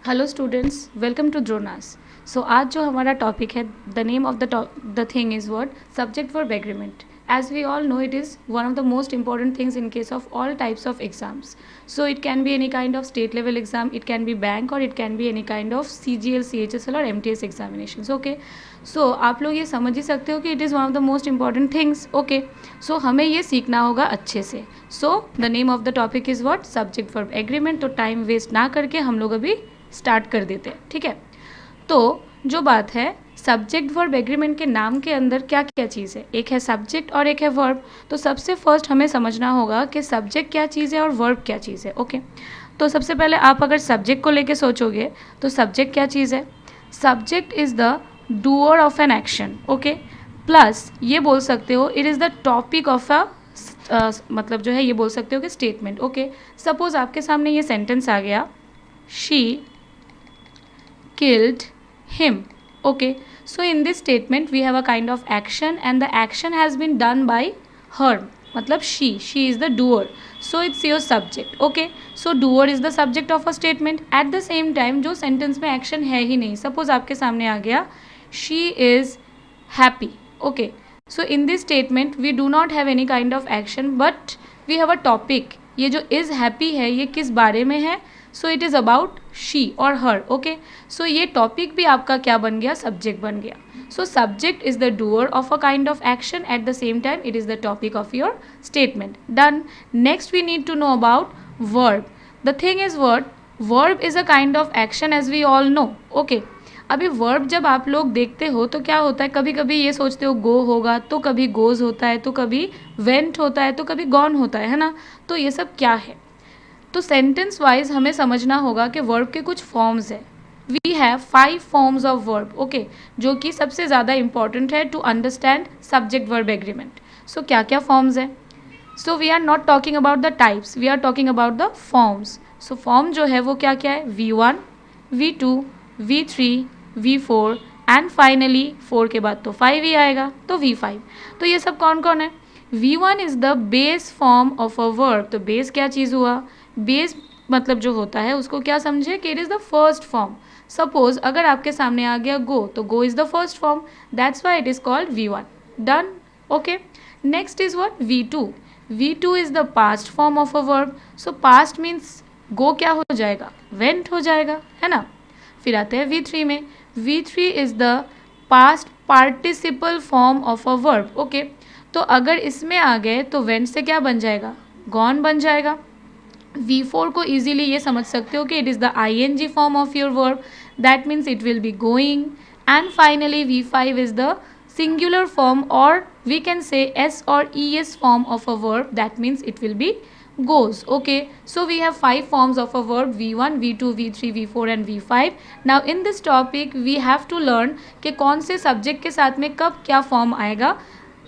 Hello students, welcome to Dronas. So आज जो हमारा टॉपिक है, the name of the thing is what subject verb agreement. As we all know, it is one of the most important things in case of all types of exams. So it can be any kind of state level exam, it can be bank, or it can be any kind of CGL, CHSL और MTS examinations. Okay, so आप लोग ये समझ ही सकते हो कि it is one of the most important things. Okay, so हमें ये सीखना होगा अच्छे से. So the name of the topic is what subject verb agreement. तो टाइम वेस्ट ना करके हम लोग अभी स्टार्ट कर देते हैं. ठीक है, तो जो बात है, सब्जेक्ट वर्ब एग्रीमेंट के नाम के अंदर क्या क्या चीज़ है, एक है सब्जेक्ट और एक है वर्ब. तो सबसे फर्स्ट हमें समझना होगा कि सब्जेक्ट क्या चीज़ है और वर्ब क्या चीज़ है. ओके, तो सबसे पहले आप अगर सब्जेक्ट को लेके सोचोगे तो सब्जेक्ट क्या चीज़ है. Subject is the doer of an action. Okay, plus ये बोल सकते हो it is the topic of a मतलब जो है ये बोल सकते हो कि स्टेटमेंट. ओके, सपोज आपके सामने ये सेंटेंस आ गया, she killed him. Okay, so in this statement we have a kind of action and the action has been done by her. मतलब she is the doer, so it's your subject. Okay, so doer is the subject of a statement. At the same time जो sentence में action है ही नहीं, suppose आपके सामने आ गया she is happy. Okay, so in this statement we do not have any kind of action but we have a topic. ये जो is happy है ये किस बारे में है, so it is about she और हर. ओके, सो ये टॉपिक भी आपका क्या बन गया, सब्जेक्ट बन गया. So subject is the doer of a kind of action, at the same time it is the topic of your statement. Done. Next we need to know about verb. The thing is verb is a kind of action as we all know. Okay, अभी verb जब आप लोग देखते हो तो क्या होता है, कभी कभी ये सोचते हो गो होगा, तो कभी गोज होता है, तो कभी वेंट होता है, तो कभी गॉन होता है ना. तो ये सब क्या है, तो सेंटेंस वाइज हमें समझना होगा कि वर्ब के कुछ फॉर्म्स है. We have 5 forms of verb. Okay, जो कि सबसे ज़्यादा इंपॉर्टेंट है to understand subject verb agreement. So क्या क्या फॉर्म्स है. So we are not talking about the types, we are talking about the forms. So form जो है वो क्या क्या है, V1, V2, V3, V4 and finally 4 के बाद तो 5 ही आएगा, तो V5. तो ये सब कौन कौन है. V1 is the base form of a verb. तो बेस क्या चीज़ हुआ, बेस मतलब जो होता है उसको क्या समझे कि it is the first form. Suppose अगर आपके सामने आ गया गो, तो go is the first form, that's why it is called V1. Done. Okay, next is what, V2. V2 is the past form of a verb. So past means go क्या हो जाएगा, went हो जाएगा, है ना. फिर आते हैं V3 में. V3 is the past participle form of a verb. Okay, तो अगर इसमें आ गए तो वेंट से क्या बन जाएगा, गॉन बन जाएगा. V4 को इजीली ये समझ सकते हो कि it is the ING form of your verb, that means it will be going. And finally V5 is the singular form और वी कैन से S और ES form of a verb, that means it will B goes. Okay, so we have 5 forms of a verb, V1, V2, V3, V4 and V5. Now in this topic we have to learn कि कौन से subject के साथ में कब क्या form आएगा.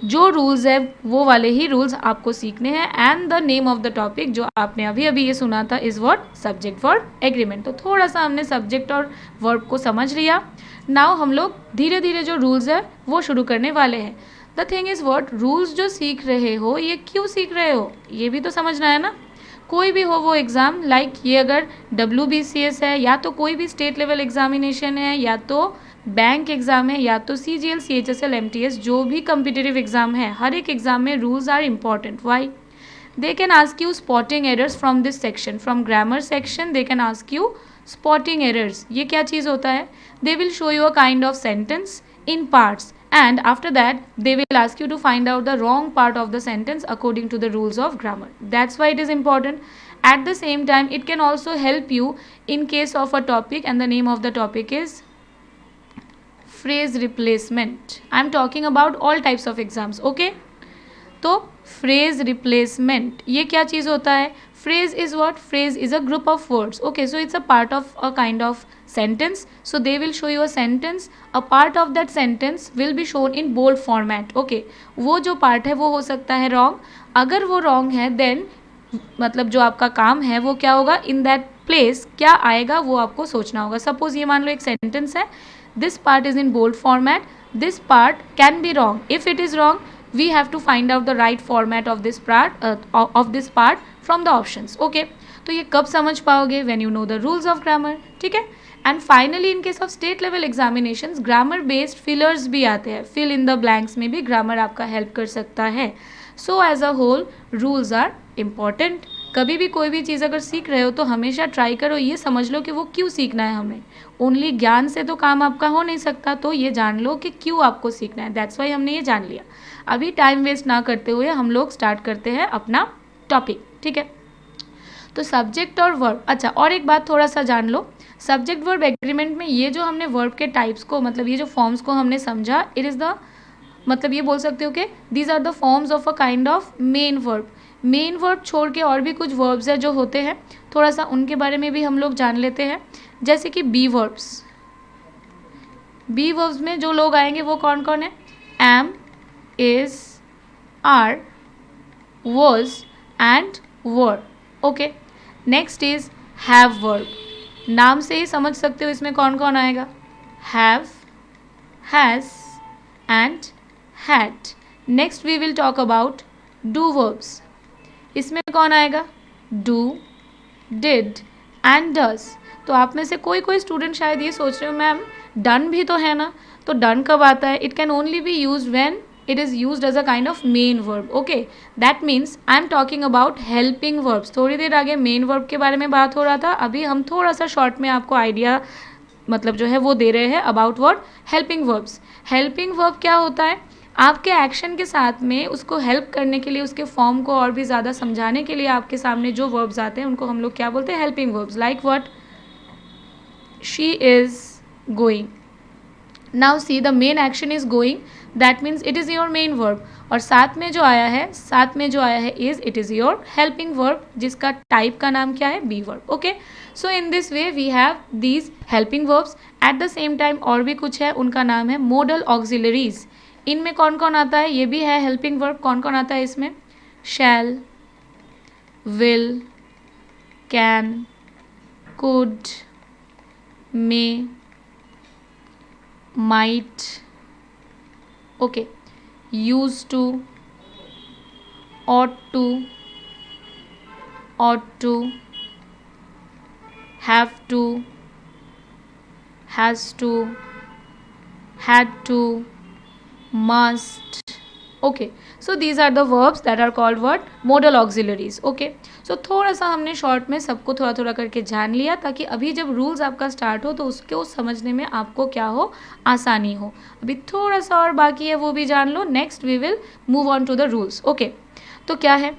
जो रूल्स है वो वाले ही रूल्स आपको सीखने हैं. And the name of the topic जो आपने अभी अभी ये सुना था is what, subject verb agreement. तो थोड़ा सा हमने सब्जेक्ट और वर्ब को समझ लिया. नाउ हम लोग धीरे धीरे जो रूल्स है वो शुरू करने वाले हैं. The thing is what, rules जो सीख रहे हो ये क्यों सीख रहे हो, ये भी तो समझना है ना. कोई भी हो वो एग्ज़ाम, लाइक ये अगर WBCS है, या तो कोई भी स्टेट लेवल एग्जामिनेशन है, या तो बैंक एग्ज़ाम है, या तो CGL, CHSL, MTS, जो भी कम्पिटिटिव एग्ज़ाम है, हर एक एग्ज़ाम में rules are important. Why, they can ask you spotting errors from this section, from grammar section they can ask you spotting errors. ये क्या चीज़ होता है, they will show you a kind of sentence in parts and after that they will ask you to find out the wrong part of the sentence according to the rules of grammar. That's why it is important. At the same time it can also help you in case of a topic, and the name of the topic is phrase replacement. I am talking about all types of exams. Okay, तो phrase replacement ये क्या चीज़ होता है. Phrase is what, phrase is a group of words. Okay, so it's a part of a kind of sentence. So they will show you a sentence, a part of that sentence will be shown in bold format. Okay, वो जो part है वो हो सकता है wrong. अगर वो wrong है then मतलब जो आपका काम है वो क्या होगा, in that place क्या आएगा वो आपको सोचना होगा. सपोज ये मान लो एक sentence है, this part is in bold format, this part can be wrong. If it is wrong we have to find out the right format of this part from the options. Okay, तो ये कब समझ पाओगे? When you know the rules of grammar, ठीक है। And finally in case of state level examination grammar based fillers भी आते हैं, फिल इन द ब्लैंक्स में भी ग्रामर आपका हेल्प कर सकता है। So as a whole rules are important. कभी भी कोई भी चीज़ अगर सीख रहे हो तो हमेशा ट्राई करो ये समझ लो कि वो क्यों सीखना है हमें। ओनली ज्ञान से तो काम आपका हो नहीं सकता, तो ये जान लो कि क्यों आपको सीखना है। दैट्स वाई हमने ये जान लिया। अभी टाइम वेस्ट ना करते हुए हम लोग स्टार्ट करते हैं अपना टॉपिक, ठीक है। तो सब्जेक्ट और वर्ब, अच्छा और एक बात थोड़ा सा जान लो, सब्जेक्ट वर्ब एग्रीमेंट में ये जो हमने वर्ब के टाइप्स को, मतलब ये जो फॉर्म्स को हमने समझा, इट इज़ द, मतलब ये बोल सकते हो कि these are the forms of a kind of main verb. Main verb छोड़ के और भी कुछ वर्ब्स है जो होते हैं, थोड़ा सा उनके बारे में भी हम लोग जान लेते हैं। जैसे कि बी वर्ब्स, बी वर्ब्स में जो लोग आएंगे वो कौन कौन है? Am, is, are, was and were, okay. Next is have verb, नाम से ही समझ सकते हो इसमें कौन कौन आएगा? Have, has and had. Next we will talk about do verbs, इसमें कौन आएगा? Do, did and does. तो आप में से कोई कोई स्टूडेंट शायद ये सोच रहे हो मैम डन भी तो है ना, तो डन कब आता है? It can only B use when it is used as a kind of main verb, okay, that means I am talking about helping verbs। थोड़ी देर आगे main verb के बारे में बात हो रहा था, अभी हम थोड़ा सा शॉर्ट में आपको आइडिया मतलब जो है वो दे रहे हैं about word helping verbs. Helping verb क्या होता है? आपके एक्शन के साथ में उसको हेल्प करने के लिए, उसके फॉर्म को और भी ज़्यादा समझाने के लिए आपके सामने जो वर्ब्स आते हैं उनको हम लोग क्या बोलते हैं? Helping verbs. Like what? She is going. Now see the main action is going, that means it is your main verb, और साथ में जो आया है is, it is your helping verb, जिसका टाइप का नाम क्या है? Be verb, okay. So in this way we have these helping verbs. At the same time और भी कुछ है, उनका नाम है मोडल ऑक्सिलरीज। इनमें कौन कौन आता है? ये भी है हेल्पिंग वर्ब। कौन कौन आता है इसमें? Shall, will, can, could, may, might, okay, used to, ought to, have to, has to, had to, must, okay। so these are the verbs that are called what? modal auxiliaries, okay। so थोड़ा सा हमने short में सबको थोड़ा थोड़ा करके जान लिया, ताकि अभी जब रूल्स आपका स्टार्ट हो तो उसको समझने में आपको क्या हो? आसानी हो। अभी थोड़ा सा और बाकी है, वो भी जान लो। Next we will move on to the rules, okay. तो क्या है,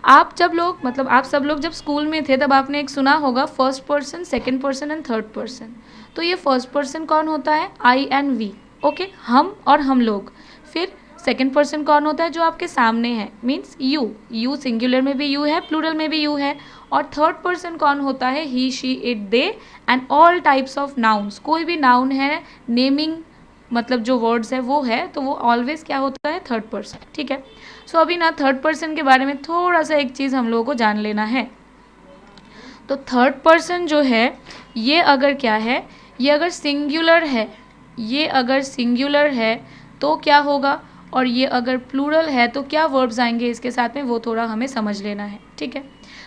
आप जब लोग, मतलब आप सब लोग जब स्कूल में थे तब आपने एक सुना होगा first person, second person and third person. तो ये फर्स्ट पर्सन कौन होता है? आई एंड वी, ओके, हम और हम लोग। फिर सेकेंड पर्सन कौन होता है? जो आपके सामने है, मीन्स यू। यू सिंगुलर में भी यू है, प्लूरल में भी यू है। और थर्ड पर्सन कौन होता है? He, she, it, they and all types of nouns. कोई भी नाउन है, नेमिंग मतलब जो वर्ड्स है वो है, तो वो ऑलवेज क्या होता है? थर्ड पर्सन, ठीक है। सो अभी ना थर्ड पर्सन के बारे में थोड़ा सा एक चीज़ हम लोगों को जान लेना है। तो थर्ड पर्सन जो है ये अगर क्या है, ये अगर सिंगुलर है, ये अगर सिंगुलर है तो क्या होगा, और ये अगर प्लूरल है तो क्या वर्ब्स आएंगे इसके साथ में, वो थोड़ा हमें समझ लेना है, ठीक है।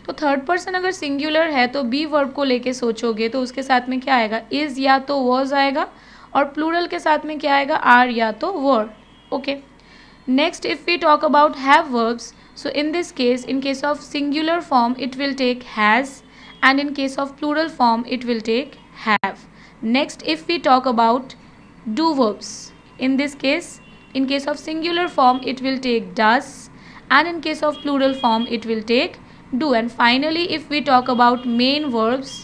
तो थर्ड पर्सन अगर सिंगुलर है तो बी वर्ब को लेके सोचोगे तो उसके साथ में क्या आएगा? इज़ या तो वॉज आएगा, और प्लूरल के साथ में क्या आएगा? आर या तो were, okay. Next if we talk about have verbs, so in this case, in case of singular form it will take has, and in case of plural form it will take have. Next if we talk about do verbs, in this case, in case of singular form it will take does, and in case of plural form it will take do. And finally if we talk about main verbs,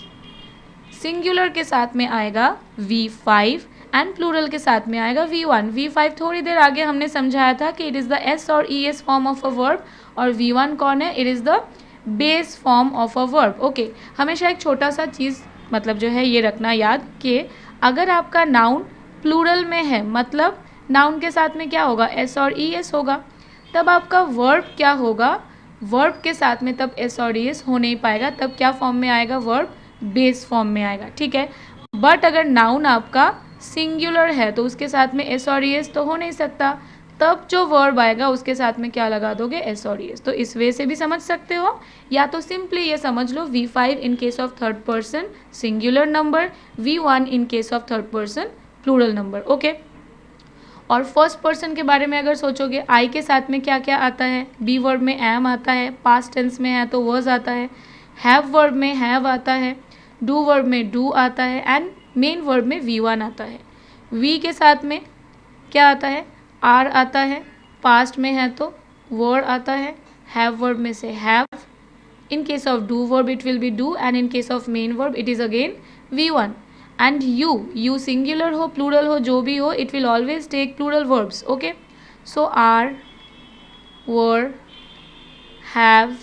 singular के साथ में आएगा V5 and plural के साथ में आएगा V1। V5 थोड़ी देर आगे हमने समझाया था कि इट इज़ द एस और E S form of a verb, और V1 कौन है? It is the base form of a verb, okay. हमेशा एक छोटा सा चीज़ मतलब जो है ये रखना याद कि अगर आपका नाउन प्लूरल में है, मतलब नाउन के साथ में क्या होगा? एस और ई एस होगा, तब आपका वर्ब क्या होगा? वर्ब के साथ में तब एस और ई एस हो नहीं पाएगा, तब क्या फॉर्म में आएगा? वर्ब बेस फॉर्म में आएगा, ठीक है। बट अगर नाउन आपका सिंगुलर है तो उसके साथ में एस और ई एस तो हो नहीं सकता, तब जो वर्ब आएगा उसके साथ में क्या लगा दोगे, एस और एस। तो इस वे से भी समझ सकते हो, या तो सिंपली ये समझ लो V5 in case of third person singular number, V1 in case of third person plural number. Okay, और फर्स्ट पर्सन के बारे में अगर सोचोगे, आई के साथ में क्या क्या आता है, बी वर्ब में एम आता है, पास्ट टेंस में है तो वर्ज आता है, हैव वर्ब में हैव आता है, डू वर्ब में डू आता है, एंड मेन वर्ब में V1 आता है। वी के साथ में क्या आता है, आर आता है, पास्ट में है तो वर्ड आता है, हैव वर्ब में से have, in case of do verb it will be do, and in case of main verb it is again V1। And you singular हो प्लूरल हो जो भी हो, it will always take plural verbs. Okay, so are, were, have,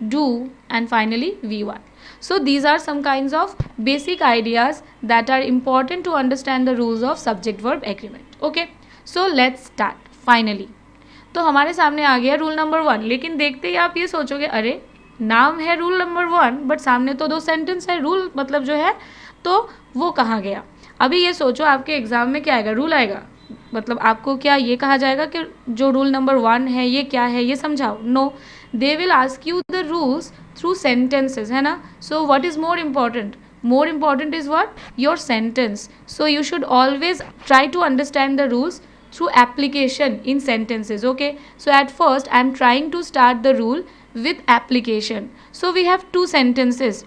do, and finally V1. So these are some kinds of basic ideas that are important to understand the rules of subject verb agreement. Okay, so let's start finally. तो हमारे सामने आ गया rule number 1, लेकिन देखते ही आप ये सोचोगे अरे नाम है रूल नंबर 1 बट सामने तो 2 सेंटेंस है, रूल मतलब जो है तो वो कहाँ गया। अभी ये सोचो आपके एग्जाम में क्या आएगा, रूल आएगा, मतलब आपको क्या ये कहा जाएगा कि जो रूल नंबर 1 है ये क्या है ये समझाओ। No, they will ask you the rules through sentences, है ना। So what is more important, more important is what, your sentence. So you should always try to understand the rules through application in sentences. Okay, so at first I am trying to start the rule with application. So we have 2 sentences.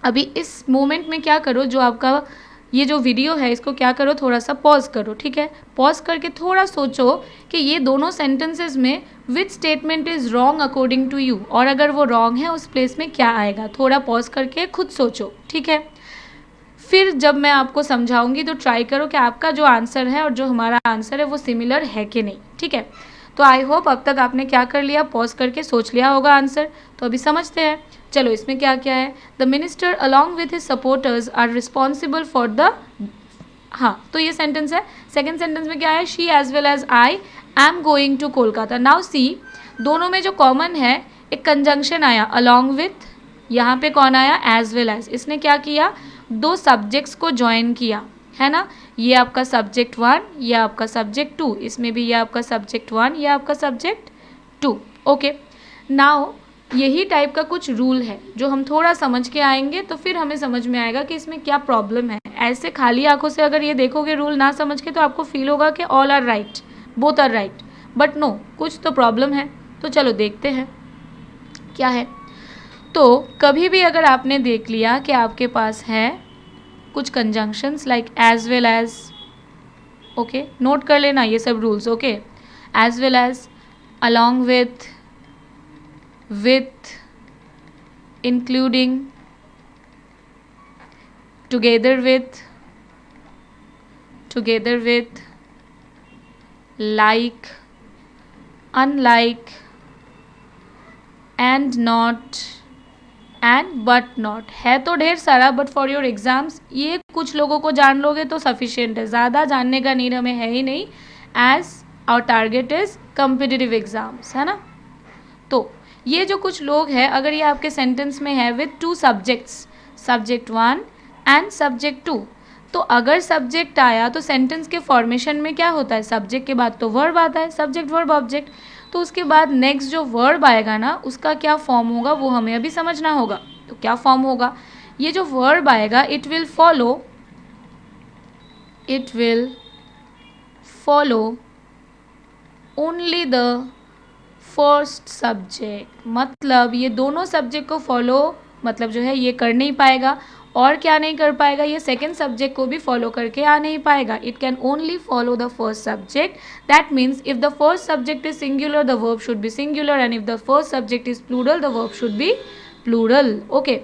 अभी इस moment में क्या करो, जो आपका ये जो video है इसको क्या करो, थोड़ा सा पॉज करो, ठीक है। पॉज करके थोड़ा सोचो कि ये दोनों सेंटेंसेस में which statement is wrong according to you, और अगर वो रॉन्ग है उस प्लेस में क्या आएगा, थोड़ा पॉज करके खुद सोचो, ठीक है। फिर जब मैं आपको समझाऊंगी तो ट्राई करो कि आपका जो आंसर है और जो हमारा आंसर है वो सिमिलर है कि नहीं, ठीक है। तो आई होप अब तक आपने क्या कर लिया, पॉज करके सोच लिया होगा आंसर। तो अभी समझते हैं, चलो इसमें क्या क्या है। The minister along with his supporters are responsible for the, हाँ तो ये सेंटेंस है। सेकेंड सेंटेंस में क्या है, she as well as I am going to Kolkata. Now see, दोनों में जो कॉमन है एक कंजंक्शन आया अलॉन्ग विथ, यहाँ पे कौन आया, एज वेल एज। इसने क्या किया, 2 सब्जेक्ट्स को ज्वाइन किया, है ना। ये आपका सब्जेक्ट 1, ये आपका सब्जेक्ट 2, इसमें भी ये आपका सब्जेक्ट 1, ये आपका सब्जेक्ट 2। ओके, नाउ यही टाइप का कुछ रूल है जो हम थोड़ा समझ के आएंगे तो फिर हमें समझ में आएगा कि इसमें क्या प्रॉब्लम है। ऐसे खाली आंखों से अगर ये देखोगे रूल ना समझ के तो आपको फील होगा कि all are right, both are right, but no, कुछ तो प्रॉब्लम है। तो चलो देखते हैं क्या है। तो कभी भी अगर आपने देख लिया कि आपके पास है कुछ conjunctions like as well as, okay note कर लेना ये सब rules, okay, as well as, along with, including, together with, like, unlike, and not, and but not. है तो ढेर सारा, बट फॉर योर एग्जाम्स ये कुछ लोगों को जान लोगे तो सफिशिएंट है, ज़्यादा जानने का नीड हमें है ही नहीं, as our target is competitive exams, है ना। तो ये जो कुछ लोग हैं, अगर ये आपके सेंटेंस में है with 2 subjects, subject 1 and subject 2, तो अगर सब्जेक्ट आया तो सेंटेंस के फॉर्मेशन में क्या होता है, सब्जेक्ट के बाद तो वर्ब आता है, सब्जेक्ट वर्ब ऑब्जेक्ट, तो उसके बाद नेक्स्ट जो वर्ब आएगा ना उसका क्या फॉर्म होगा वो हमें अभी समझना होगा। तो क्या फॉर्म होगा, ये जो वर्ब आएगा it will follow only the first subject, मतलब ये दोनों सब्जेक्ट को फॉलो, मतलब जो है ये कर नहीं पाएगा, और क्या नहीं कर पाएगा, ये सेकेंड सब्जेक्ट को भी फॉलो करके आ नहीं पाएगा। It can only follow the first subject, that means if the first subject is singular the verb should be singular, and if the first subject is plural the verb should be plural. Okay,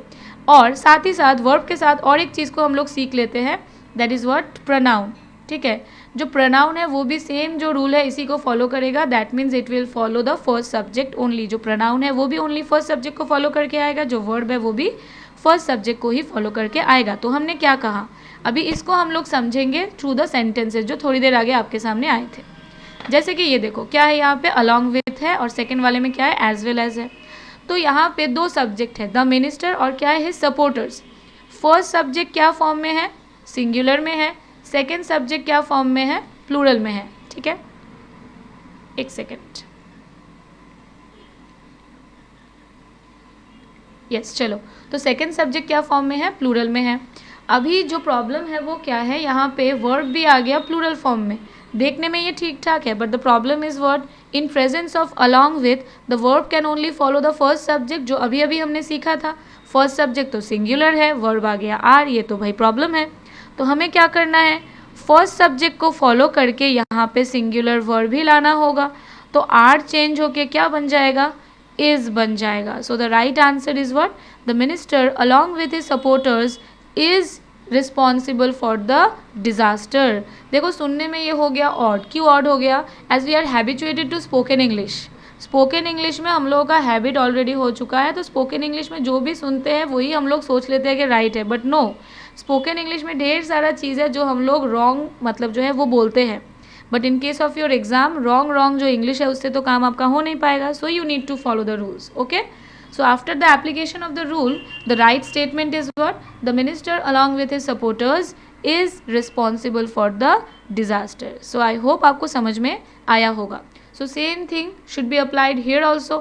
और साथ ही साथ verb के साथ और एक चीज़ को हम लोग सीख लेते हैं, दैट इज़ व्हाट, प्रनाउन, ठीक है। जो प्रनाउन है वो भी सेम जो रूल है इसी को फॉलो करेगा, that means it will follow the first subject only. जो प्रनाउन है वो भी ओनली फर्स्ट सब्जेक्ट को फॉलो करके आएगा, जो वर्ब है वो भी फर्स्ट सब्जेक्ट को ही फॉलो करके आएगा। तो हमने क्या कहा, अभी इसको हम लोग समझेंगे थ्रू द सेंटेंसेज जो थोड़ी देर आगे आपके सामने आए थे। जैसे कि ये देखो क्या है, यहाँ पे अलॉन्ग विथ है और सेकेंड वाले में क्या है, एज वेल एज है। तो यहाँ पे 2 सब्जेक्ट है, द मिनिस्टर और क्या है, हिज सपोर्टर्स। फर्स्ट सब्जेक्ट क्या फॉर्म में है, सिंगुलर में है, सेकेंड सब्जेक्ट क्या फॉर्म में है, प्लूरल में है, ठीक है। एक सेकेंड, यस चलो। तो सेकेंड सब्जेक्ट क्या फॉर्म में है, प्लूरल में है। अभी जो प्रॉब्लम है वो क्या है, यहाँ पे वर्ब भी आ गया प्लूरल फॉर्म में। देखने में ये ठीक ठाक है, but the problem is what, in presence of along with the verb can only follow the first subject, जो अभी अभी हमने सीखा था। फर्स्ट सब्जेक्ट तो सिंगुलर है, वर्ब आ गया आर, ये तो भाई प्रॉब्लम है। तो हमें क्या करना है, फर्स्ट सब्जेक्ट को फॉलो करके यहाँ पे सिंगुलर वर्ब भी लाना होगा। तो आर चेंज होके क्या बन जाएगा, इज बन जाएगा। So the right answer is what, the minister along with his supporters is responsible for the disaster. देखो सुनने में ये हो गया ऑड, क्यों ऑड हो गया, as we are habituated to spoken English. Spoken English में हम लोगों का हैबिट ऑलरेडी हो चुका है, तो स्पोकन इंग्लिश में जो भी सुनते हैं वही हम लोग सोच लेते हैं कि राइट है, बट नो, स्पोकन इंग्लिश में ढेर सारा चीज़ है जो हम लोग रॉन्ग मतलब जो है वो बोलते हैं। But in case of your exam wrong जो इंग्लिश है उससे तो काम आपका हो नहीं पाएगा। So you need to follow the rules, okay. So after the application of the rule, the right statement is what? The minister along with his supporters is responsible for the disaster. So I hope आपको समझ में आया होगा। So same thing should be applied here also.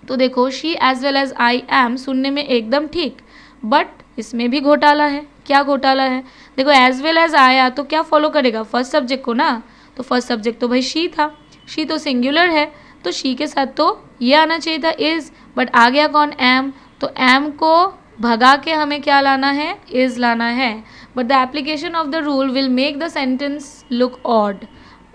तो देखो she as well as I am सुनने में एकदम ठीक, बट इसमें भी घोटाला है। क्या घोटाला है, देखो एज वेल एज आया तो क्या फॉलो करेगा, फर्स्ट सब्जेक्ट को ना। तो फर्स्ट सब्जेक्ट तो भाई शी था, शी तो सिंगुलर है, तो शी के साथ तो ये आना चाहिए था इज, बट आ गया कौन, एम। तो एम को भगा के हमें क्या लाना है, इज लाना है। But the application of the rule will make the sentence look odd.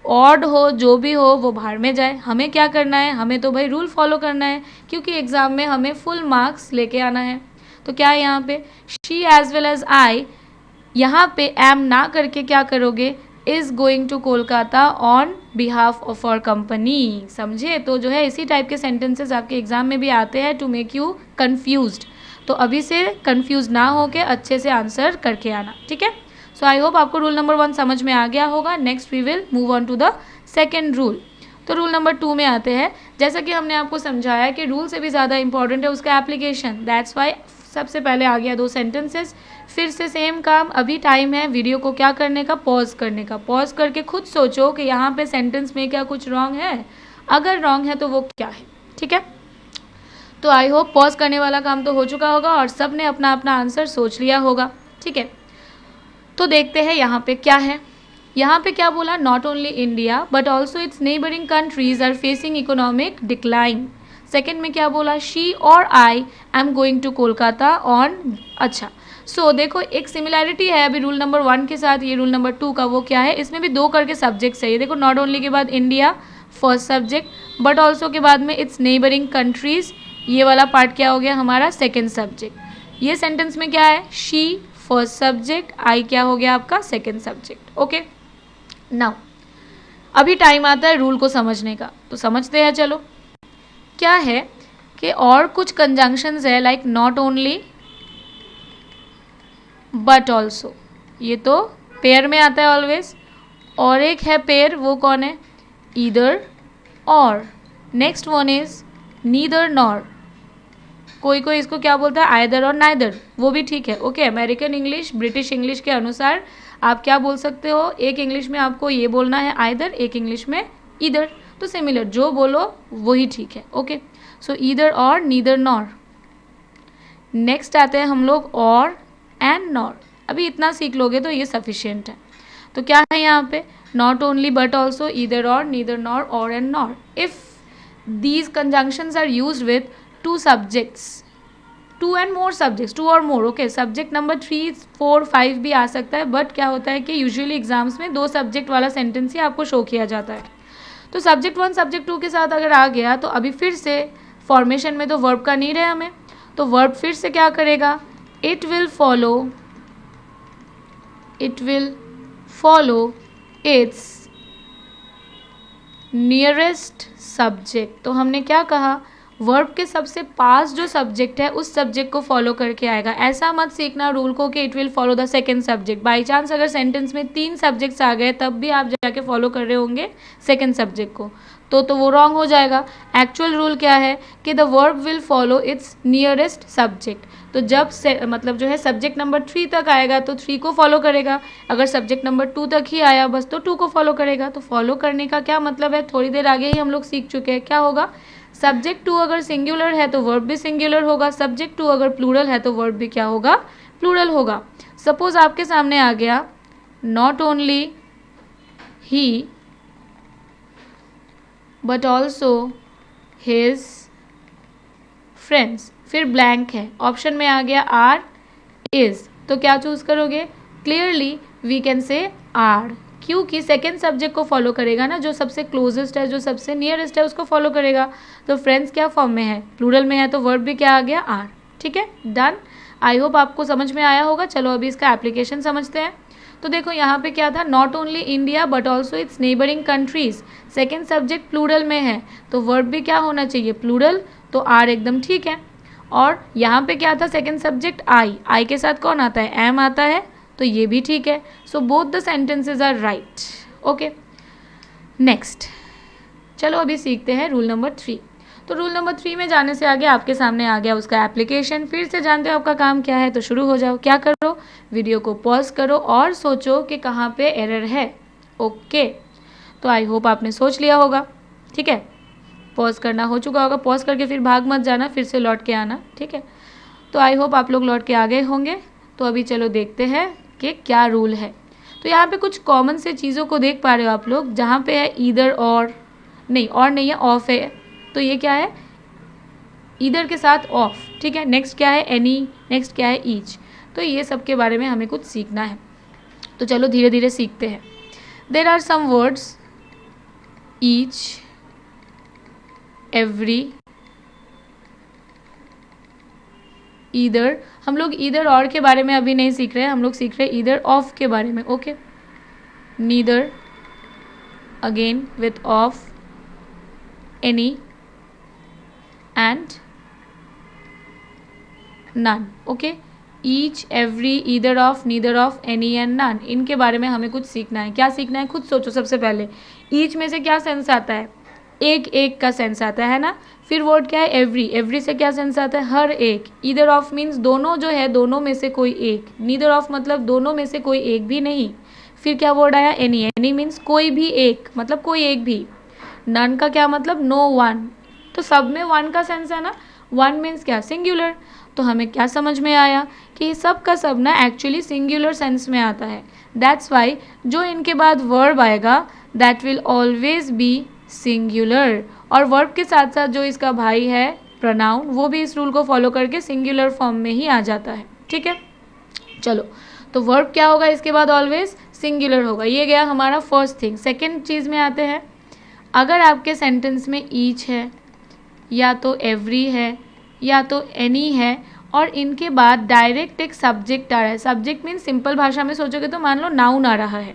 Odd हो जो भी हो वो बाहर में जाए, हमें क्या करना है, हमें तो भाई रूल फॉलो करना है, क्योंकि एग्जाम में हमें फुल मार्क्स लेके आना है। तो क्या है यहाँ पे, she as well as I, यहाँ पे एम ना करके क्या करोगे, is going to Kolkata on behalf of our company. समझे, तो जो है इसी टाइप के सेंटेंसेस आपके एग्जाम में भी आते हैं टू मेक यू कन्फ्यूज्ड। तो अभी से कन्फ्यूज ना होके अच्छे से आंसर करके आना, ठीक है। सो आई होप आपको रूल नंबर 1 समझ में आ गया होगा। Next we will move on to the second rule. तो रूल नंबर 2 में आते हैं। जैसा कि हमने आपको समझाया कि रूल से भी ज़्यादा इंपॉर्टेंट है उसका एप्लीकेशन, दैट्स वाई सबसे पहले आ गया 2 सेंटेंसेस। फिर से सेम काम, अभी टाइम है वीडियो को क्या करने का, पॉज करने का। पॉज करके खुद सोचो कि यहाँ पे सेंटेंस में क्या कुछ रॉन्ग है, अगर रॉन्ग है तो वो क्या है, ठीक है। तो आई होप पॉज करने वाला काम तो हो चुका होगा और सब ने अपना अपना आंसर सोच लिया होगा, ठीक है। तो देखते हैं यहाँ पे क्या है। यहाँ पे क्या बोला, not only India but also its neighbouring countries are facing economic decline. Second में क्या बोला, शी और I am going to Kolkata on. अच्छा, सो देखो एक सिमिलैरिटी है अभी रूल नंबर 1 के साथ, ये रूल नंबर 2 का। वो क्या है, इसमें भी 2 करके सब्जेक्ट चाहिए। देखो नॉट ओनली के बाद India first subject, but also के बाद में इट्स नेबरिंग कंट्रीज, ये वाला पार्ट क्या हो गया हमारा सेकेंड सब्जेक्ट। ये सेंटेंस में क्या है, शी फर्स्ट सब्जेक्ट, आई क्या हो गया आपका सेकेंड सब्जेक्ट, ओके। नाउ अभी टाइम आता है रूल को समझने का, तो समझते हैं चलो। क्या है कि और कुछ कंजंक्शंस है like not only but also, ये तो पेयर में आता है ऑलवेज। और एक है पेयर, वो कौन है, ईदर और। Next one is neither nor, कोई कोई इसको क्या बोलता है, आइदर और नाइदर, वो भी ठीक है, okay. American English British English के अनुसार आप क्या बोल सकते हो, एक इंग्लिश में आपको ये बोलना है आइदर, एक इंग्लिश में ईदर, तो सिमिलर जो बोलो वही ठीक है, okay. So either or neither nor. Next आते हैं हम लोग और एंड नॉर। अभी इतना सीख लोगे तो ये सफिशिएंट है। तो क्या है यहाँ पे, not only but also, either or, neither nor, और and nor. If these conjunctions are used with 2 subjects, 2 and more subjects, 2 और more, ओके। सब्जेक्ट नंबर 3, 4, 5 भी आ सकता है, बट क्या होता है कि यूजुअली एग्जाम्स में 2 सब्जेक्ट वाला सेंटेंस ही आपको शो किया जाता है। तो सब्जेक्ट 1 सब्जेक्ट 2 के साथ अगर आ गया तो अभी फिर से फॉर्मेशन में तो वर्ब का नीड है हमें, तो वर्ब फिर से क्या करेगा, it will follow it's nearest subject. तो हमने क्या कहा, वर्ब के सबसे पास जो सब्जेक्ट है उस सब्जेक्ट को फॉलो करके आएगा। ऐसा मत सीखना रूल को कि it will follow the second subject. By chance अगर सेंटेंस में 3 सब्जेक्ट्स आ गए तब भी आप जाके फॉलो कर रहे होंगे सेकेंड सब्जेक्ट को, तो वो रॉन्ग हो जाएगा। एक्चुअल रूल क्या है कि the verb will follow it's nearest subject. तो जब से मतलब जो है सब्जेक्ट नंबर 3 तक आएगा तो 3 को फॉलो करेगा, अगर सब्जेक्ट नंबर 2 तक ही आया बस तो 2 को फॉलो करेगा। तो फॉलो करने का क्या मतलब है, थोड़ी देर आगे ही हम लोग सीख चुके हैं। क्या होगा, सब्जेक्ट 2 अगर सिंगुलर है तो वर्ब भी सिंगुलर होगा, सब्जेक्ट 2 अगर प्लूरल है तो वर्ब भी क्या होगा, प्लूरल होगा। सपोज आपके सामने आ गया not only he but also his friends, फिर ब्लैंक है, ऑप्शन में आ गया आर इज, तो क्या चूज करोगे, clearly we can say are, क्योंकि सेकेंड सब्जेक्ट को फॉलो करेगा ना, जो सबसे क्लोजेस्ट है, जो सबसे नियरेस्ट है उसको फॉलो करेगा। तो फ्रेंड्स क्या फॉर्म में है, प्लूरल में है, तो वर्ब भी क्या आ गया, आर। ठीक है, डन। आई होप आपको समझ में आया होगा। चलो अभी इसका एप्लीकेशन समझते हैं। तो देखो यहाँ पे क्या था, not only India but also its neighbouring countries, second subject plural में है तो वर्ब भी क्या होना चाहिए, प्लूरल, तो आर एकदम ठीक है। और यहाँ पे क्या था, सेकेंड सब्जेक्ट आई, आई के साथ कौन आता है, एम आता है, तो ये भी ठीक है। So both the sentences are right. Okay, next चलो अभी सीखते हैं रूल नंबर 3। तो रूल नंबर 3 में जाने से आगे आपके सामने आ गया उसका एप्लीकेशन। फिर से जानते हो आपका काम क्या है, तो शुरू हो जाओ। क्या करो, वीडियो को पॉज करो और सोचो कि कहाँ पे एरर है। ओके, तो आई होप आपने सोच लिया होगा। ठीक है, पॉज करना हो चुका होगा, पॉज करके फिर भाग मत जाना, फिर से लौट के आना। ठीक है, तो आई होप आप लोग लौट के आ गए होंगे। तो अभी चलो देखते हैं कि क्या रूल है। तो यहाँ पे कुछ कॉमन से चीज़ों को देख पा रहे हो आप लोग, जहाँ पे है ईदर और नहीं है, ऑफ है, तो ये क्या है, ईदर के साथ ऑफ। ठीक है, नेक्स्ट क्या है, एनी, नेक्स्ट क्या है, ईच। तो ये सब के बारे में हमें कुछ सीखना है, तो चलो धीरे धीरे सीखते हैं। There are some words, each, every, either. हम लोग ईदर और के बारे में अभी नहीं सीख रहे हैं, हम लोग सीख रहे हैं ईदर ऑफ के बारे में। Okay, neither, again with of, any and none. Okay, each, every, either of, neither of, any and none, इनके बारे में हमें कुछ सीखना है। क्या सीखना है, खुद सोचो। सबसे पहले ईच में से क्या सेंस आता है, एक एक का सेंस आता है ना। फिर वर्ड क्या है, एवरी, एवरी से क्या सेंस आता है, हर एक। ईदर ऑफ मीन्स दोनों जो है, दोनों में से कोई एक। नीदर ऑफ मतलब दोनों में से कोई एक भी नहीं। फिर क्या वर्ड आया, एनी, एनी मीन्स कोई भी एक, मतलब कोई एक भी। नन का क्या मतलब, नो वन, तो सब में वन का सेंस है ना। वन मीन्स क्या, सिंगुलर। तो हमें क्या समझ में आया कि सब का सब ना एक्चुअली सिंगुलर सेंस में आता है। दैट्स वाई जो इनके बाद वर्ब आएगा that will always be singular, और वर्ब के साथ साथ जो इसका भाई है प्रोनाउन, वो भी इस रूल को फॉलो करके सिंगुलर फॉर्म में ही आ जाता है। ठीक है, चलो तो वर्ब क्या होगा इसके बाद, ऑलवेज सिंगुलर होगा। ये गया हमारा फर्स्ट थिंग। सेकेंड चीज़ में आते हैं, अगर आपके सेंटेंस में ईच है, या तो एवरी है, या तो एनी है, और इनके बाद डायरेक्ट एक सब्जेक्ट आ रहा है। सब्जेक्ट मीन्स सिंपल भाषा में सोचोगे तो मान लो नाउन आ रहा है,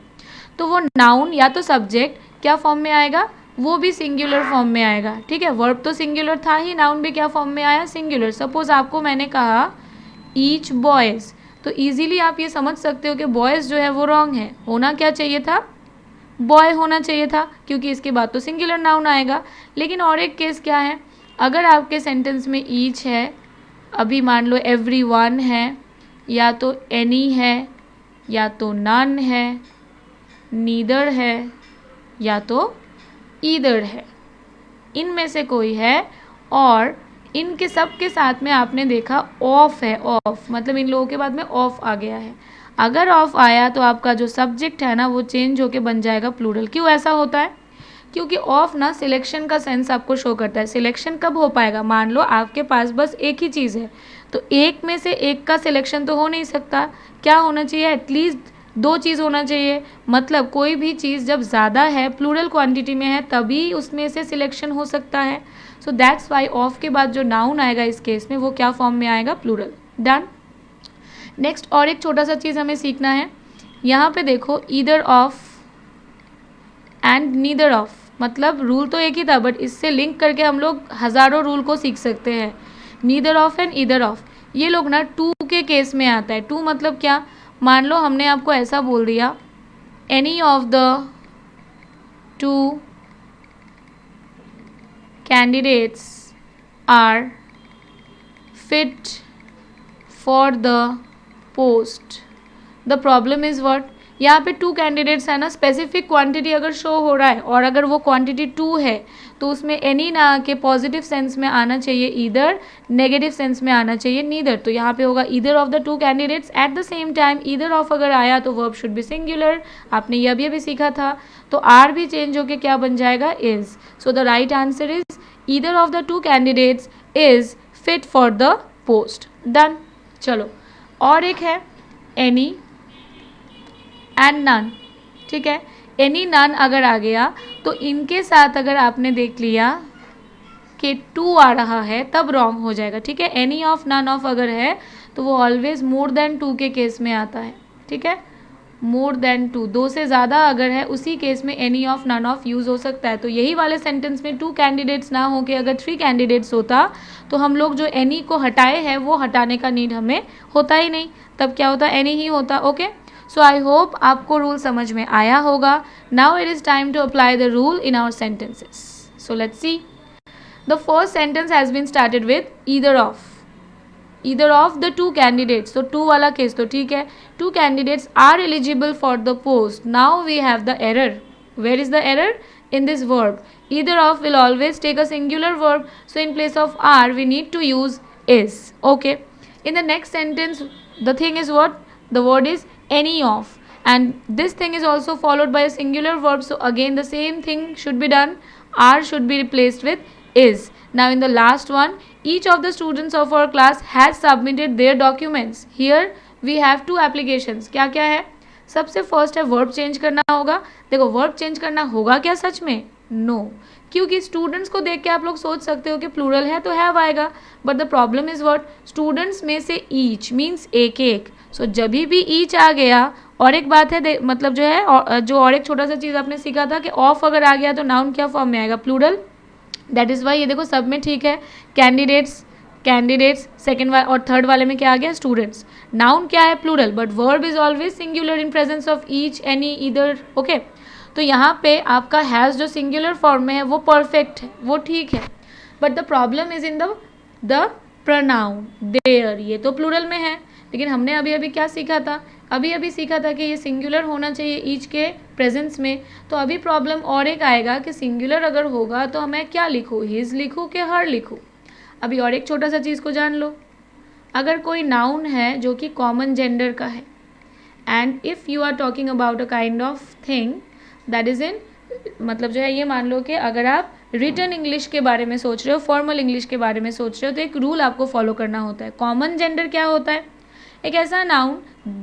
तो वो नाउन या तो सब्जेक्ट क्या फॉर्म में आएगा, वो भी सिंगुलर फॉर्म में आएगा। ठीक है, वर्ब तो सिंगुलर था ही, नाउन भी क्या फॉर्म में आया, सिंगुलर। सपोज आपको मैंने कहा ईच बॉयज़, तो ईजिली आप ये समझ सकते हो कि बॉयज़ जो है वो रॉन्ग है, होना क्या चाहिए था, बॉय होना चाहिए था, क्योंकि इसके बाद तो सिंगुलर नाउन आएगा। लेकिन और एक केस क्या है, अगर आपके सेंटेंस में ईच है, अभी मान लो एवरी वन है, या तो एनी है, या तो नन है, नीदर है, या तो ईदर है, इनमें से कोई है, और इनके सब के साथ में आपने देखा ऑफ है, ऑफ मतलब इन लोगों के बाद में ऑफ आ गया है। अगर ऑफ आया तो आपका जो सब्जेक्ट है ना वो चेंज होके बन जाएगा प्लूरल। क्यों ऐसा होता है, क्योंकि ऑफ ना सिलेक्शन का सेंस आपको शो करता है। सिलेक्शन कब हो पाएगा, मान लो आपके पास बस एक ही चीज़ है, तो एक में से एक का सिलेक्शन तो हो नहीं सकता। क्या होना चाहिए, एटलीस्ट दो चीज़ होना चाहिए। मतलब कोई भी चीज़ जब ज़्यादा है, प्लूरल क्वांटिटी में है, तभी उसमें से सिलेक्शन हो सकता है। सो दैट्स वाई ऑफ के बाद जो नाउन आएगा इस केस में वो क्या फॉर्म में आएगा, प्लूरल। डन। नेक्स्ट और एक छोटा सा चीज़ हमें सीखना है। यहाँ पे देखो either of and neither of, मतलब रूल तो एक ही था, बट इससे लिंक करके हम लोग हज़ारों रूल को सीख सकते हैं। Neither of and either of, ये लोग ना टू के केस में आता है। टू मतलब क्या, मान लो हमने आपको ऐसा बोल दिया, any of the two candidates are fit for the post. The problem is what? यहाँ पे 2 कैंडिडेट्स है ना, स्पेसिफिक क्वांटिटी अगर शो हो रहा है और अगर वो क्वांटिटी 2 है तो उसमें एनी ना आके पॉजिटिव सेंस में आना चाहिए ईदर, नेगेटिव सेंस में आना चाहिए नीदर. तो यहाँ पे होगा either of the 2 candidates eight the same time. Either of अगर आया तो वर्ब शुड बी सिंगुलर. आपने ये अभी सीखा था. तो आर भी चेंज होके क्या बन जाएगा? Is. So the right answer is either of the 2 candidates is fit for the post. Done. चलो और एक है एनी एंड नन. ठीक है, एनी नन अगर आ गया तो इनके साथ अगर आपने देख लिया कि 2 आ रहा है तब रॉन्ग हो जाएगा. ठीक है, एनी ऑफ नन ऑफ अगर है तो वो ऑलवेज मोर देन 2 के केस में आता है. ठीक है, मोर देन 2, 2 से ज़्यादा अगर है उसी केस में any of none of use हो सकता है. तो यही वाले सेंटेंस में 2 कैंडिडेट्स ना हो के अगर 3 कैंडिडेट्स होता तो हम लोग जो एनी को हटाए हैं वो हटाने का नीड हमें होता ही नहीं. तब क्या होता? एनी ही होता. ओके, सो आई होप आपको रूल समझ में आया होगा. Now it is time to apply the rule in our sentences. So let's see. The first sentence has been started with either of. Either of the 2 candidates. तो 2 वाला case तो ठीक है. 2 candidates are eligible for the post. Now we have the error. Where is the error? In this verb. Either of will always take a singular verb. So in place of are we need to use is. Okay. In the next sentence the thing is what? The word is any of. And this thing is also followed by a singular verb. So again the same thing should be done. Are should be replaced with is. Now in the last one, each of the students of our class has submitted their documents. Here we have 2 applications. क्या क्या है? सबसे first है verb change करना होगा. देखो verb change करना होगा क्या सच में? नो. क्योंकि स्टूडेंट्स को देख के आप लोग सोच सकते हो कि प्लूरल है तो हैव आएगा. But the problem is what? Students में से ईच मीन्स एक एक. सो जब भी ईच आ गया. और एक बात है मतलब जो है जो और एक छोटा सा चीज़ आपने सीखा था कि ऑफ अगर आ गया तो नाउन क्या फॉर्म में आएगा? प्लूरल. दैट इज़ वाई ये देखो सब में ठीक है. कैंडिडेट्स कैंडिडेट्स सेकेंड और थर्ड वाले में क्या आ गया? स्टूडेंट्स. नाउन क्या है? Plural. But verb is always singular in presence of each, any, either. Okay, तो यहाँ पे आपका हैज़ जो सिंगुलर फॉर्म में है वो परफेक्ट है, वो ठीक है. But the problem is in the pronoun their. ये तो प्लूरल में है लेकिन हमने अभी अभी क्या सीखा था? अभी सीखा था कि ये सिंगुलर होना चाहिए ईच के प्रेजेंस में. तो अभी प्रॉब्लम और एक आएगा कि सिंगुलर अगर होगा तो मैं क्या लिखूँ? हिज लिखूँ कि हर लिखूँ? अभी और एक छोटा सा चीज़ को जान लो. अगर कोई नाउन है जो कि कॉमन जेंडर का है and if you are talking about a kind of thing that is in मतलब जो है ये मान लो कि अगर आप रिटन इंग्लिश के बारे में सोच रहे हो, फॉर्मल इंग्लिश के बारे में सोच रहे हो तो एक रूल आपको फॉलो करना होता है. कॉमन जेंडर क्या होता है? एक ऐसा नाउन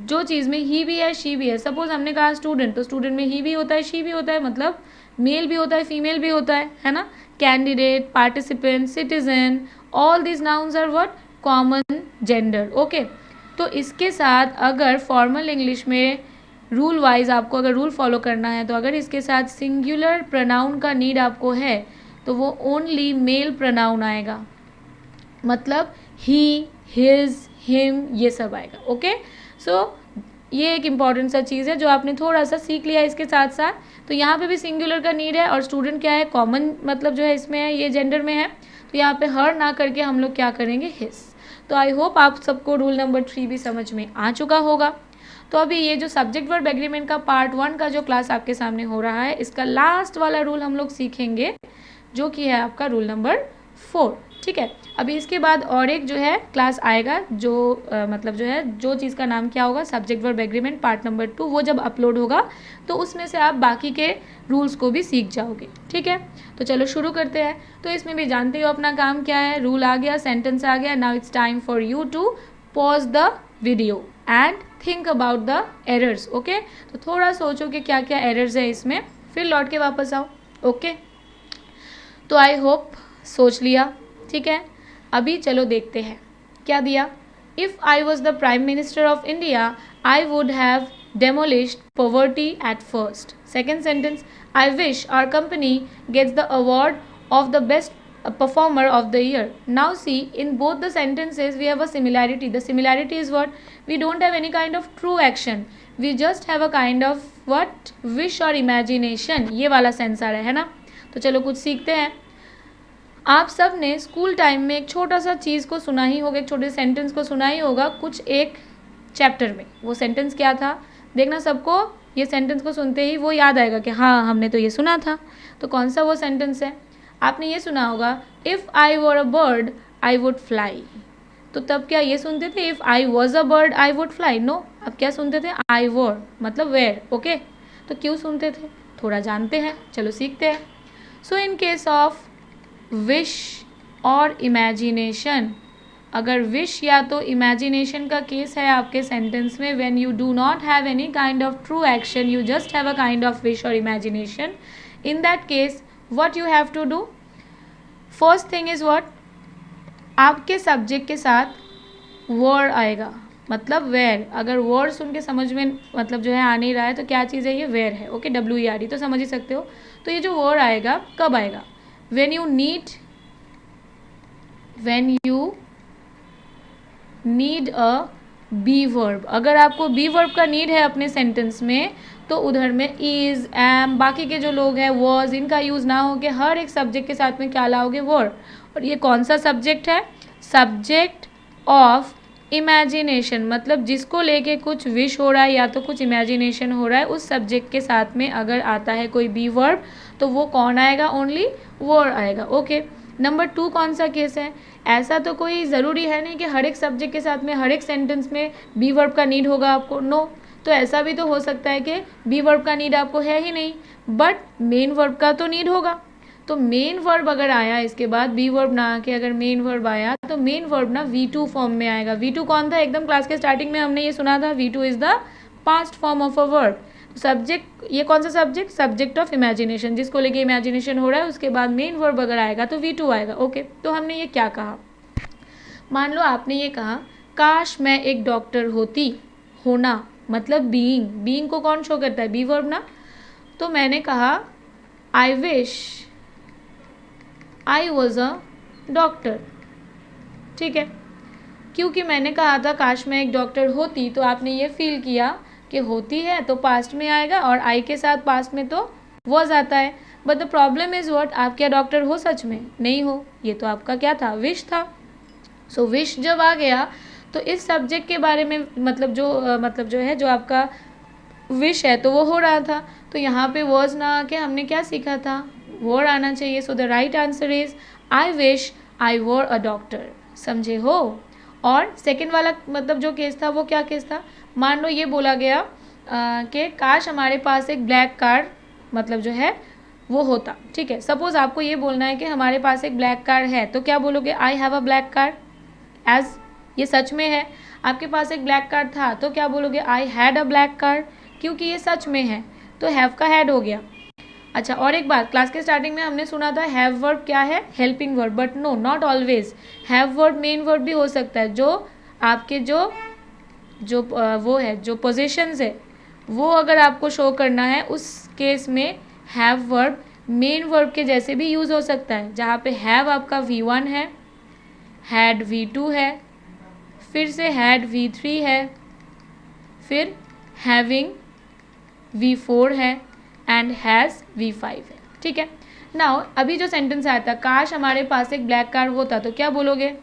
जो चीज़ में ही भी है शी भी है. सपोज हमने कहा स्टूडेंट, तो स्टूडेंट में ही भी होता है शी भी होता है, मतलब मेल भी होता है फीमेल भी होता है ना. Candidate, participant, citizen, all these nouns are what? Common gender. Okay, तो इसके साथ अगर फॉर्मल इंग्लिश में रूल वाइज आपको अगर रूल फॉलो करना है तो अगर इसके साथ सिंगुलर प्रोनाउन का नीड आपको है तो वो ओनली मेल प्रोनाउन आएगा. मतलब ही, हिज, हिम ये सब आएगा. ओके, सो ये एक इम्पॉर्टेंट सा चीज़ है जो आपने थोड़ा सा सीख लिया इसके साथ साथ. तो यहाँ पे भी सिंगुलर का नीड है और स्टूडेंट क्या है? कॉमन मतलब जो है इसमें है, ये जेंडर में है. तो यहाँ पे हर ना करके हम लोग क्या करेंगे? हिज. तो आई होप आप सबको रूल नंबर 3 भी समझ में आ चुका होगा. तो अभी ये जो सब्जेक्ट वर्ब एग्रीमेंट का पार्ट 1 का जो क्लास आपके सामने हो रहा है इसका लास्ट वाला रूल हम लोग सीखेंगे जो कि है आपका रूल नंबर 4. ठीक है, अभी इसके बाद और एक जो है क्लास आएगा जो मतलब जो है जो चीज़ का नाम क्या होगा? Subject verb agreement part number 2. वो जब अपलोड होगा तो उसमें से आप बाकी के रूल्स को भी सीख जाओगे. ठीक है, तो चलो शुरू करते हैं. तो इसमें भी जानते हो अपना काम क्या है. रूल आ गया, सेंटेंस आ गया. Now it's time for you to pause the video and think about the errors. Okay, तो थोड़ा सोचो कि क्या क्या एरर्स है इसमें, फिर लौट के वापस आओ. ओके, तो आई होप सोच लिया. ठीक है, अभी चलो देखते हैं क्या दिया. If I was the prime minister of India I would have demolished poverty at first. Second sentence, I wish our company gets the award of the best performer of the year. Now see, in both the sentences we have a similarity. The similarity is what? We don't have any kind of true action. We just have a kind of what? Wish or imagination. ये वाला sense आ रहा है ना. तो चलो कुछ सीखते हैं. आप सब ने स्कूल टाइम में एक छोटा सा चीज़ को सुना ही होगा, एक छोटे सेंटेंस को सुना ही होगा कुछ एक चैप्टर में। वो सेंटेंस क्या था? देखना, सबको ये सेंटेंस को सुनते ही वो याद आएगा कि हाँ हमने तो ये सुना था। तो कौन सा वो सेंटेंस है? आपने ये सुना होगा, if I were a bird I would fly. तो तब क्या ये सुनते थे if I was a bird I would fly? No, अब क्या सुनते थे? आई वर मतलब वेयर। ओके, तो क्यों सुनते थे? थोड़ा जानते हैं, चलो सीखते हैं। So in case of wish और इमेजिनेशन, अगर विश या तो इमेजिनेशन का केस है आपके सेंटेंस में, when you do not have any kind of true action, you just have a kind of wish और imagination, in that case what you have to do? First thing is what? आपके subject के साथ word आएगा, मतलब where. अगर word सुन के समझ में मतलब जो है आ नहीं रहा है तो क्या चीज़ है ये? वेयर है। ओके, WERD तो समझ ही सकते हो। तो ये जो वर्ड आएगा कब आएगा? when you need a be verb. अगर आपको बी वर्ब का नीड है अपने सेंटेंस में, तो उधर में इज, एम, बाकी के जो लोग हैं वॉज, इनका यूज़ ना हो के हर एक सब्जेक्ट के साथ में क्या लाओगे? वर्ड। और ये कौन सा सब्जेक्ट है? सब्जेक्ट ऑफ इमेजिनेशन, मतलब जिसको लेके कुछ विश हो रहा है या तो कुछ इमेजिनेशन हो रहा है, उस सब्जेक्ट के साथ में अगर आता है कोई बी वर्ब तो वो कौन आएगा? ओनली वर्ड आएगा। ओके, नंबर 2 कौन सा केस है? ऐसा तो कोई ज़रूरी है नहीं कि हर एक सब्जेक्ट के साथ में हर एक सेंटेंस में बी वर्ब का नीड होगा आपको। नो, तो ऐसा भी तो हो सकता है कि बी वर्ब का नीड आपको है ही नहीं, बट मेन वर्ब का तो नीड होगा। तो मेन वर्ब अगर आया इसके बाद, बी वर्ब ना आके अगर मेन वर्ब आया, तो मेन वर्ब ना V2 फॉर्म में आएगा। V2 कौन था? एकदम क्लास के स्टार्टिंग में हमने ये सुना था, V2 is the past form of a verb. Subject, ये कौन सा सब्जेक्ट? सब्जेक्ट ऑफ इमेजिनेशन, जिसको लेके इमेजिनेशन हो रहा है, उसके बाद मेन वर्ब अगर आएगा तो V2 आएगा। ओके, तो हमने ये क्या कहा? मान लो आपने ये कहा, काश मैं एक डॉक्टर होती। होना मतलब बीइंग, बीइंग को कौन शो करता है? बी वर्ब ना। तो मैंने कहा आई wish I was a doctor. ठीक है, क्योंकि मैंने कहा था काश मैं एक डॉक्टर होती, तो आपने ये फील किया कि होती है तो पास्ट में आएगा, और आई के साथ पास्ट में तो वॉज आता है। But the problem is what? आप क्या डॉक्टर हो सच में? नहीं हो। ये तो आपका क्या था? विश था। सो विश जब आ गया तो इस सब्जेक्ट के बारे में मतलब जो है जो आपका विश है तो वो हो रहा था। तो यहाँ पे वॉज ना आके हमने क्या सीखा था? वर्ड आना चाहिए। So the right answer is I wish I were a doctor. समझे हो? और सेकेंड वाला मतलब जो केस था वो क्या केस था? मान लो ये बोला गया कि काश हमारे पास एक ब्लैक कार मतलब जो है वो होता। ठीक है, सपोज आपको ये बोलना है कि हमारे पास एक ब्लैक कार है, तो क्या बोलोगे? I have a black car. As ये सच में है, आपके पास एक ब्लैक कार था, तो क्या बोलोगे? आई हैड अ ब्लैक कार, क्योंकि ये सच में है तो हैव का हैड हो गया। अच्छा, और एक बात, क्लास के स्टार्टिंग में हमने सुना था हैव वर्ब क्या है? Helping verb. But no, not always. Have verb main verb भी हो सकता है। जो आपके जो जो वो है, जो पोजीशंस है, वो अगर आपको शो करना है, उस केस में हैव वर्ब मेन वर्ब के जैसे भी यूज़ हो सकता है। जहाँ पे हैव आपका V1 है, हैड V2 है, फिर से हैड V3 है, फिर हैविंग V4 है, एंड हैज़ V5 है। ठीक है, नाउ अभी जो सेंटेंस आया था, काश हमारे पास एक ब्लैक कार होता, तो क्या बोलोगे?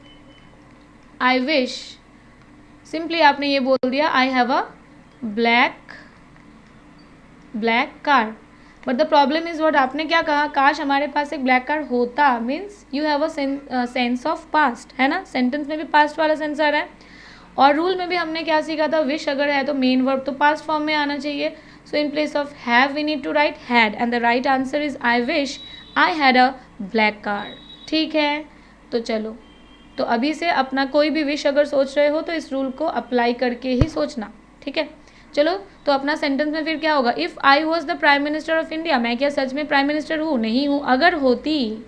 I wish. सिंपली आपने ये बोल दिया आई have a black car. But the problem is what? आपने क्या कहा? काश हमारे पास एक ब्लैक कार होता, means you have a sense of past, है ना? सेंटेंस में भी पास्ट वाला सेंस आ रहा है। और रूल में भी हमने क्या सीखा था? विश अगर है तो मेन वर्ब तो पास्ट फॉर्म में आना चाहिए। So in place of have we need to write had, and the right answer is I wish I had a black car. ठीक है, तो चलो, तो अभी से अपना कोई भी विश अगर सोच रहे हो तो इस रूल को अप्लाई करके ही सोचना। ठीक है, चलो, तो अपना सेंटेंस में फिर क्या होगा? If I was the prime minister of India, मैं क्या सच में प्राइम मिनिस्टर हूँ? नहीं हूँ। अगर होती,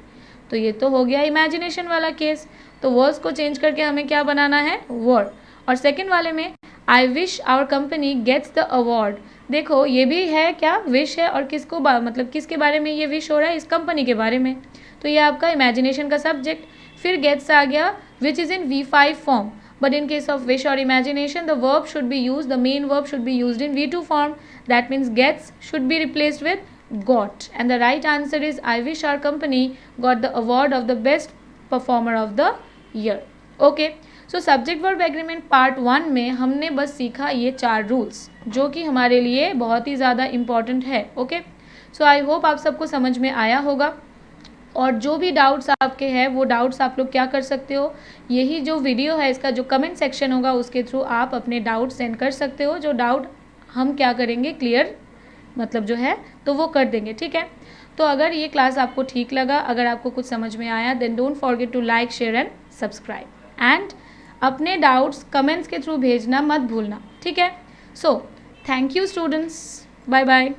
तो ये तो हो गया इमेजिनेशन वाला केस। तो वर्ड्स को चेंज करके हमें क्या बनाना है? वर्ड। और सेकेंड वाले में I wish our company gets the award. देखो, ये भी है क्या? विश है, और किसको मतलब किसके बारे में ये विश हो रहा है? इस कंपनी के बारे में। तो ये आपका इमेजिनेशन का सब्जेक्ट। फिर गेट्स आ गया, which is in V5 form. But in case of wish or imagination, the verb should be used, the main verb should be used in V2 form. That means gets should be replaced with got, and the right answer is I wish our company got the award of the best performer of the year. Okay, so subject verb agreement part 1 में हमने बस सीखा ये 4 rules जो कि हमारे लिए बहुत ही ज़्यादा इम्पॉर्टेंट है. ओके, सो आई होप आप सबको समझ में आया होगा. और जो भी डाउट्स आपके हैं वो डाउट्स आप लोग क्या कर सकते हो, यही जो वीडियो है इसका जो कमेंट सेक्शन होगा उसके थ्रू आप अपने डाउट सेंड कर सकते हो. जो डाउट हम क्या करेंगे क्लियर मतलब जो है तो वो कर देंगे. ठीक है, तो अगर ये क्लास आपको ठीक लगा, अगर आपको कुछ समझ में आया, then don't forget to like, share and subscribe. And अपने डाउट्स कमेंट्स के थ्रू भेजना मत भूलना. ठीक है, so thank you students, bye bye.